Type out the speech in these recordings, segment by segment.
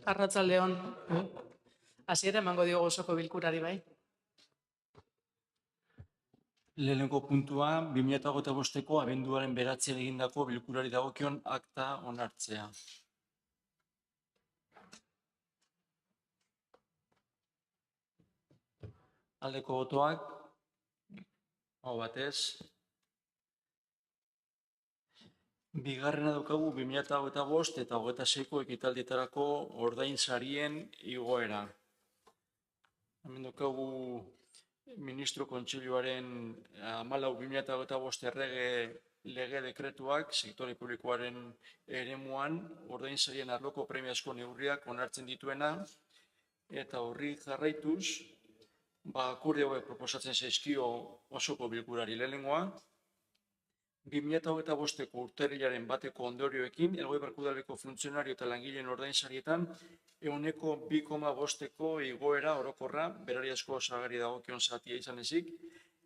Arratsaldeon. Hasiera emango diogu osoko bilkurari bai. Lehenengo puntua, 2025ko abenduaren 9 egindako bilkurari dagokion akta onartzea. Aldeko botoak, hau batez. Bigarrena daukagu 2025 eta 26ko ekitaldietarako ordainsarien igoera. Hemen daukagu Ministro Kontseiluaren 14/2025 lege dekretuak sektore publikoaren eremuan ordainsarien arloko premiazko neurriak onartzen dituena eta horri jarraituz akordio hauek proposatzen zaizkio osoko bilkurari. Lehenengoa 2025ko urtarrilaren 1eko ondorioekin Elgoi Barku Udaleko funtzionario eta langileen ordainsarietan 2,5%ko igoera orokorra berariazko osagarri dagokion zatia izan ezik,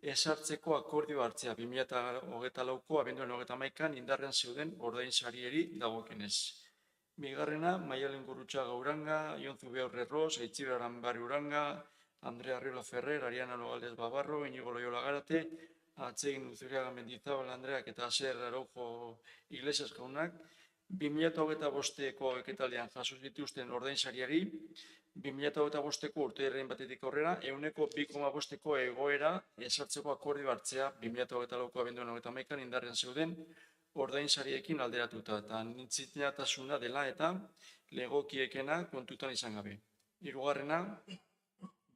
ezartzeko akordio hartzea 2024ko abenduaren 31an indarrean zeuden ordainsarieri dagokionez. Bigarrena, Maialen Gurrutxaga Uranga, Jon Zubiaurre Ros, Aitziber Aranbari Uranga, Andrea Arriola Ferrer, Ariana Nogales Babarro, Iñigo Loyola Garate, Atsegin Uzuriaga Mendizabal Andreak eta Aser Araujo Iglesias jaunak, 2025ko ekitaldian jaso dituzten ordainsariari, 2025ko urtarrilaren 1etik aurrera 2,5%ko egoera ezartzeko akordio hartzea 2024ko abenduaren 31an indarrean zeuden ordainsariekin alderatuta eta anitzintasuna dela eta legokiekena kontutan izan gabe. Hirugarrena,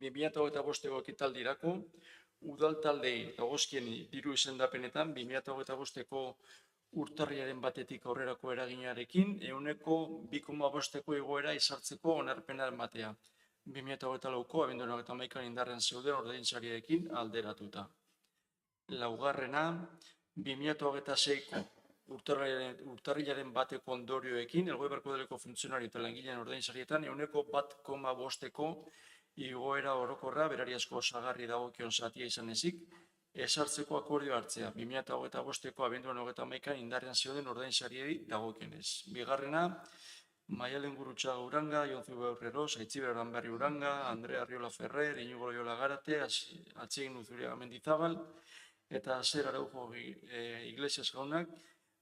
2025ko ekitaldirako udal taldei dagozkien diru izendapenetan 2025ko urtarrilaren 1etik aurrerako eraginarekin 2,5%ko igoera ezartzeko onarpena ematea 2024ko abenduaren 31an indarrean zeuden ordainsariekin alderatuta. Laugarrena, 2026ko urtarrilaren 1eko ondorioekin Elgoi Barku Udaleko funtzionario eta langileen ordainsarietan 1,5%ko igoera orokorra berariazko osagarri dagokion zatia izan ezik, ezartzeko akordio hartzea 2025ko abenduaren 31an indarrean zeuden ordainsariei dagokionez. Bigarrena, Maialen Gurrutxaga Uranga, Jon Zubiaurre Ros, Aitziber Aranbari Uranga, Andrea Arriola Ferrer, Iñigo Loyola Garate, Atsegin Uzuriaga Mendizabal eta Aser Araujo Iglesias jaunak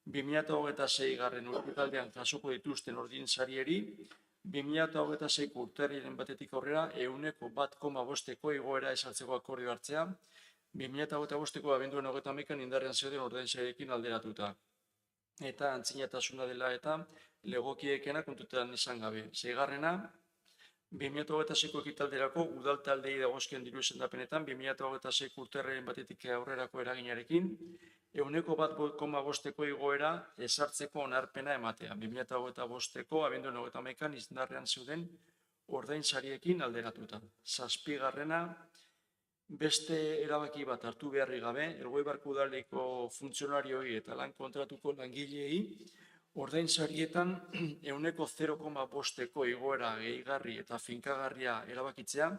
2026garren urtealdean jasoko dituzten ordainsarieri 2026ko urtarrilaren 1etik aurrera 1,5%ko igoera ezartzeko akordio hartzea 2025ko abenduaren 31an indarrean zeuden ordainsariekin alderatuta. Eta antzinatasuna dela eta legokiekena kontutan izan gabe. Seigarrena, 2026ko ekitaldirako udal taldei dagozkien diru izendapenetan 2026ko urtarrilaren 1etik aurrerako eraginarekin 1,5%ko igoera ezartzeko onarpena ematea 2025ko abenduaren 31an indarrean zeuden ordainsariekin alderatuta. Zazpigarrena, beste erabaki bat hartu beharrik gabe, Elgoi Barku Udaleko funtzionarioi eta lan kontratuko langileei ordainsarietan 0,5%ko igoera gehigarri eta finkagarria erabakitzea,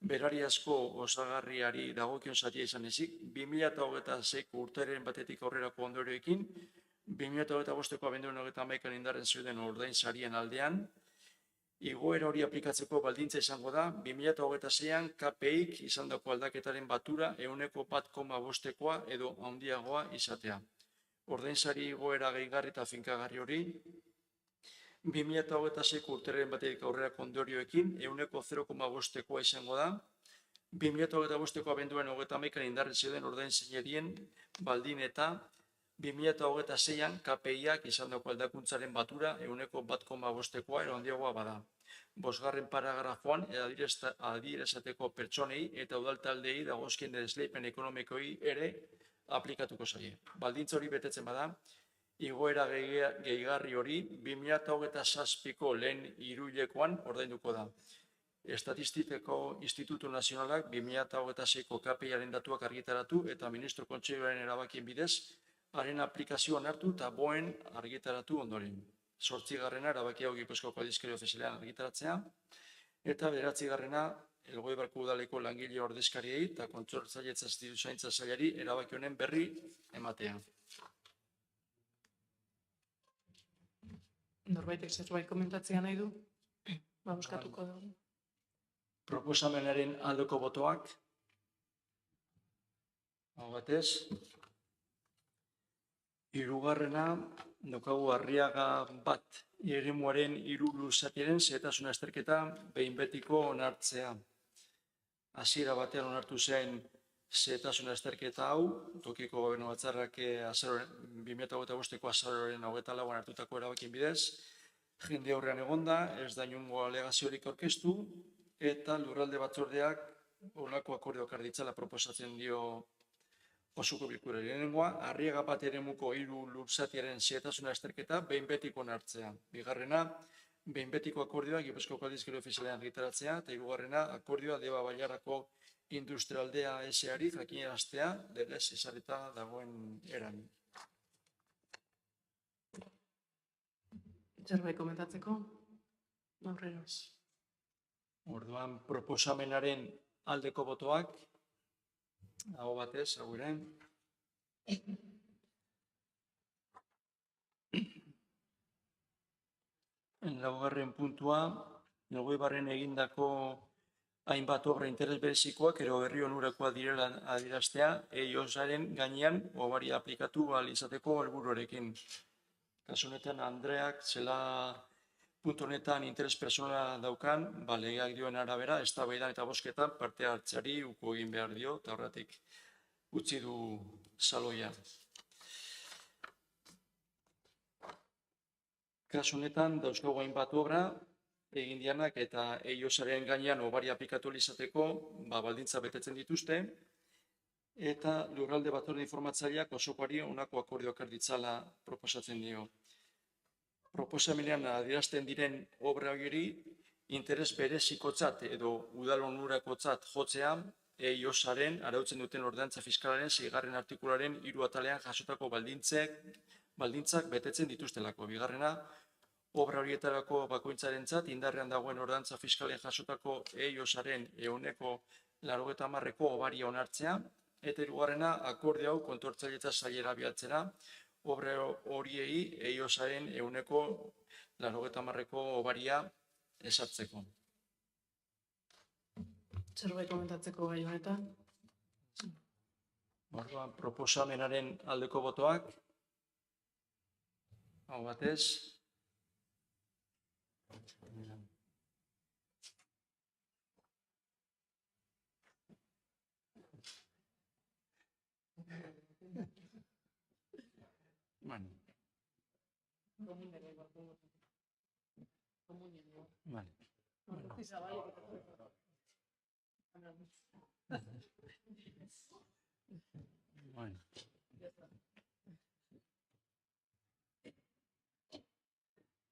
berariazko osagarriari dagokion zatia izan ezik, 2026ko urtarrilaren 1etik aurrerako ondorioekin, 2025ko abenduaren 31an indarrean zeuden ordainsarien aldean, igoera hori aplikatzeko baldintza izango da, 2026an KPIk izandako aldaketaren batura 1,5%koa edo handiagoa izatea. Ordainsari igoera gehigarri eta finkagarri hori 2026ko urtarrilaren 1etik aurrerako ondorioekin 0,5%koa izango da, 2025ko abenduaren 31an indarrean zeuden ordainsarien baldin eta 2026an KPIak izandako aldakuntzaren batura 1,5%koa edo handiagoa bada. Bosgarren paragrafoan adierazateko pertsonei eta udaltaldei dagozkien esleipen ekonomikoi ere aplikatuko zaie. Baldintza hori betetzen bada, igoera gehigarri hori 2027ko lehen hiruhilekoan ordainduko da. Estatistikako Institutu Nazionalak 2026ko KPIaren datuak argitaratu eta Ministro Kontseiluaren erabakien bidez, haren aplikazioan hartu eta boen argitaratu ondoren. 8garrena erabaki hau Gipuzkoako aldizkari ofizialean argitaratzea, eta 9garrena Elgoi Barku Udaleko langile ordezkariei eta kontsortzailetza zaintza sailari erabaki honen berri ematea. Norbaitek zerbait komentatzea nahi du? Buskatuko dugu. Proposamenaren aldeko botoak. Hau batez. Hirugarrena, daukagu Arriaga bat eremuaren hiru luzatiaren xehetasun azterketa behin betiko onartzea. Hasiera batean onartu zen xehetasun azterketa hau, tokiko gobernu batzarrak 2025ko azaroaren 24an hartutako erabakien bidez, jende aurrean egonda, ez da inongo alegaziorik aurkeztu, eta lurralde batzordeak honako akordioak har ditzala proposatzen dio osoko bilkurari. Lehenengoa, Arriaga bat eremuko hiru lurzatiaren xehetasun azterketa behin betiko onartzea. Bigarrena, behin betiko akordioa Gipuzkoako aldizkari ofizialean argitaratzea, eta hirugarrena, akordioa Deba Bailarako Industrialdea S.A.ri jakinaraztea legez ezarrita dagoen eran. Zerbait komentatzeko? Aurreroz. Orduan, proposamenaren aldeko botoak, aho batez, hauren. Laugarren puntua, 20 egindako hainbat obra interes berezikoak ero herri onurakoa direla adieraztea, EIOSaren gainean obaria aplikatu ahal izateko helburuarekin. Kasu honetan, Andreak zela puntu honetan interes personala daukan, legeak dioen arabera, eztabaidan eta bozketan parte hartzeari uko egin behar dio, eta horretik utzi du saloia. Kasu honetan, dauzkagu hainbat obra, egin dianak eta EIOSaren gainean obaria aplikatu izateko baldintza betetzen dituzte, eta lurralde batzorde informatzaileak osokoari honako akordioak har ditzala proposatzen dio. Proposamenean adierazten diren obra hori interes berezikotzat edo udal onurakotzat jotzea EIOSaren arautzen duten ordenantza fiskalaren 6. artikularen 3 atalean jasotako baldintzak betetzen dituztelako. Bigarrena, obra horietarako bakoitzarentzat indarrean dagoen ordenantza fiskalen jasotako EIOSaren 90%ko obaria onartzea, eta hirugarrena, akordio hau kontuhartzailetza sailera bidaltzera, obra horiei EIOSaren 90%ko obaria ezartzeko. Zerbait komentatzeko gai honetan? Orduan, proposamenaren aldeko botoak, hau batez. Vale.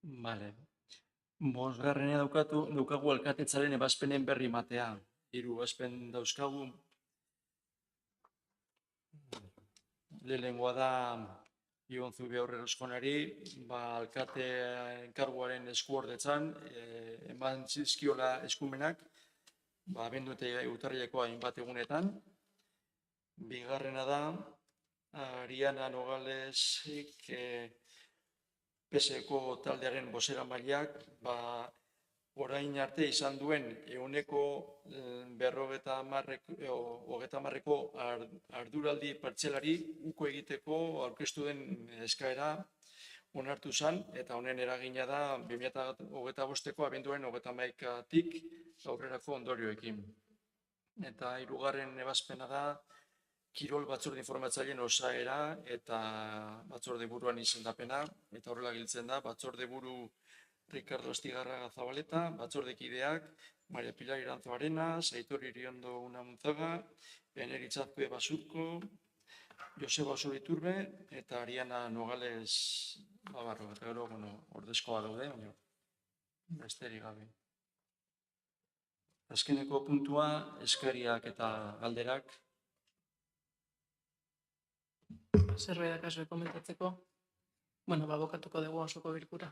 Vale. Bosgarrenea daukagu alkatetzaren ebazpenen berri matea. 3 ebazpen dauzkagu. Lehenengoa da Ion Zubia Aurreroskonari, alkate enkarguaren eskuordetzan eman zizkiola eskumenak, abendu eta urtarrileko hainbat egunetan. Bigarrena da, Ariana Nogalesik PSeko taldearen bozeramaileak, orain arte izan duen 50%ko arduraldi partzelari uko egiteko aurkeztu den eskaera onartu zen, eta honen eragina da 2025ko abenduaren 31tik aurrerako ondorioekin. Eta hirugarren ebazpena da, Kirol batzorde informatzaileen osaera eta batzorde buruan izendapena, eta horrela giltzen da, batzorde buru Ricardo Astigarraga Zabaleta, batzordekideak Maria Pilar Iranzo Arenas, Aitor Iriondo Unamunzaga, Eneritzazpe Basurko, Joseba Osoriturbe eta Ariana Nogales Babarro. Eta gero, ordezkoa daude, besterik gabe. Azkeneko puntua, eskariak eta galderak. Zerbait da kasue komentatzeko? Bokatuko dugu osoko bilkura.